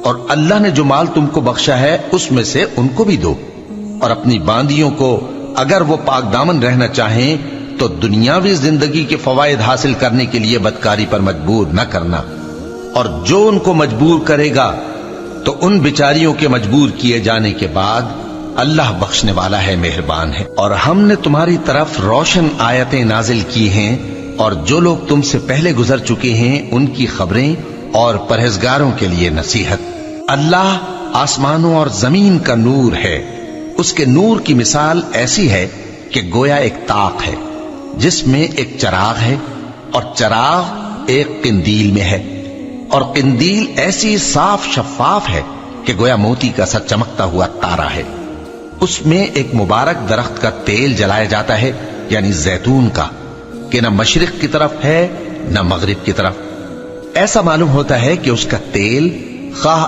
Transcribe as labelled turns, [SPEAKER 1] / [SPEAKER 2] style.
[SPEAKER 1] اور اللہ نے جو مال تم کو بخشا ہے اس میں سے ان کو بھی دو، اور اپنی باندیوں کو اگر وہ پاک دامن رہنا چاہیں تو دنیاوی زندگی کے فوائد حاصل کرنے کے لیے بدکاری پر مجبور نہ کرنا، اور جو ان کو مجبور کرے گا تو ان بیچاریوں کے مجبور کیے جانے کے بعد اللہ بخشنے والا ہے، مہربان ہے۔ اور ہم نے تمہاری طرف روشن آیتیں نازل کی ہیں، اور جو لوگ تم سے پہلے گزر چکے ہیں ان کی خبریں اور پرہیزگاروں کے لیے نصیحت۔ اللہ آسمانوں اور زمین کا نور ہے، اس کے نور کی مثال ایسی ہے کہ گویا ایک طاق ہے جس میں ایک چراغ ہے، اور چراغ ایک قندیل میں ہے، اور قندیل ایسی صاف شفاف ہے کہ گویا موتی کا سا چمکتا ہوا تارا ہے۔ اس میں ایک مبارک درخت کا تیل جلایا جاتا ہے، یعنی زیتون کا، کہ نہ مشرق کی طرف ہے نہ مغرب کی طرف۔ ایسا معلوم ہوتا ہے کہ اس کا تیل خواہ